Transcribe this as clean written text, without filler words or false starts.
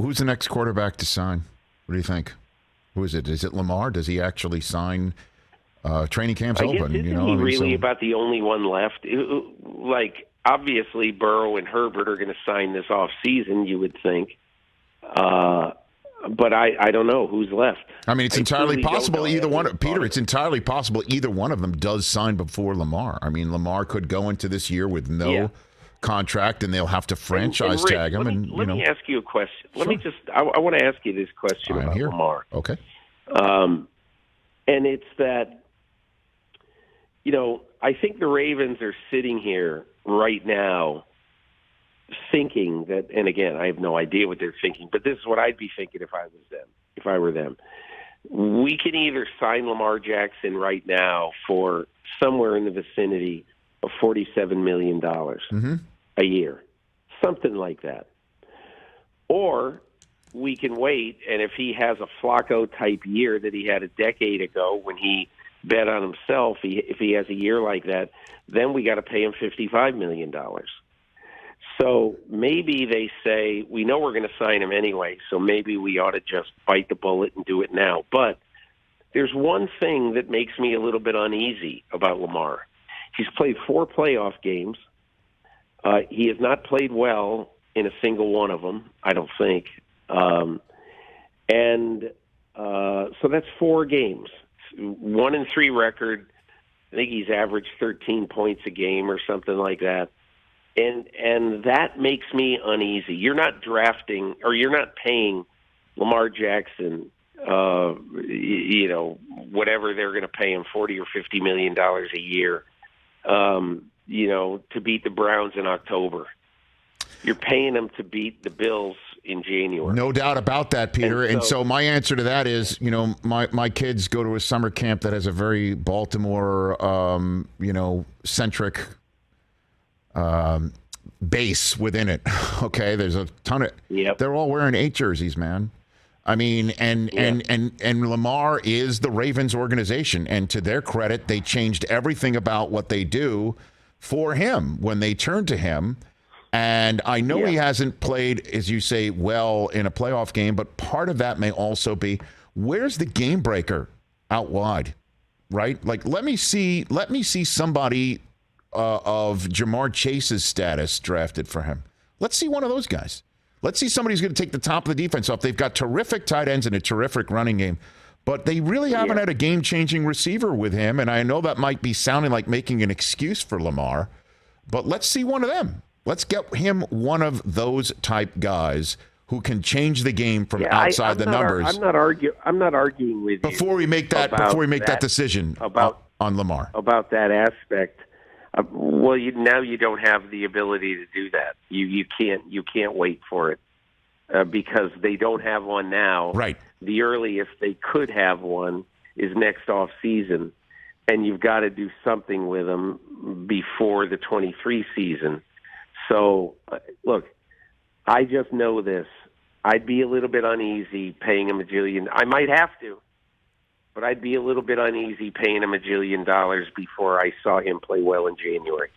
who's the next quarterback to sign? What do you think? Who is it? Is it Lamar? Does he actually sign? Training camp's open. Isn't he really about the only one left? Obviously, Burrow and Herbert are going to sign this off season, you would think. But I don't know who's left. I mean, it's entirely possible either one. Peter, it's entirely possible either one of them does sign before Lamar. I mean, Lamar could go into this year with no contract, and they'll have to franchise Rick, tag him. Let me ask you a question. Sure. I want to ask you this question about Lamar. Okay. And it's that, I think the Ravens are sitting here right now thinking that, and again, I have no idea what they're thinking, but this is what I'd be thinking if I were them. We can either sign Lamar Jackson right now for somewhere in the vicinity of $47 million a year, something like that. Or we can wait, and if he has a Flacco-type year that he had a decade ago when he bet on himself, if he has a year like that, then we got to pay him $55 million. So maybe they say, we know we're going to sign him anyway, so maybe we ought to just bite the bullet and do it now. But there's one thing that makes me a little bit uneasy about Lamar. He's played 4 playoff games. He has not played well in a single one of them, I don't think. So that's 4 games. 1-3 record. I think he's averaged 13 points a game or something like that. And that makes me uneasy. You're not drafting or you're not paying Lamar Jackson, whatever they're going to pay him, $40 or $50 million a year, to beat the Browns in October. You're paying them to beat the Bills in January. No doubt about that, Peter. And so my answer to that is, my kids go to a summer camp that has a very Baltimore, centric base within it. Okay, there's a ton of. Yep. They're all wearing 8 jerseys, man. I mean, and Lamar is the Ravens organization, and to their credit, they changed everything about what they do for him when they turned to him. And I know he hasn't played, as you say, well in a playoff game, but part of that may also be, where's the game breaker out wide, right? Like, let me see somebody of Jamar Chase's status drafted for him. Let's see one of those guys. Let's see somebody who's going to take the top of the defense off. They've got terrific tight ends and a terrific running game, but they really haven't had a game-changing receiver with him, and I know that might be sounding like making an excuse for Lamar, but let's see one of them. Let's get him one of those type guys who can change the game from outside the numbers. I'm not arguing with you. Before we make that decision on Lamar. About that aspect. Now you don't have the ability to do that. You can't wait for it because they don't have one now. Right. The earliest they could have one is next off season, and you've got to do something with them before the 23 season. So, look, I just know this. I'd be a little bit uneasy paying him $1 jillion. I might have to, but I'd be a little bit uneasy paying him $1 jillion before I saw him play well in January.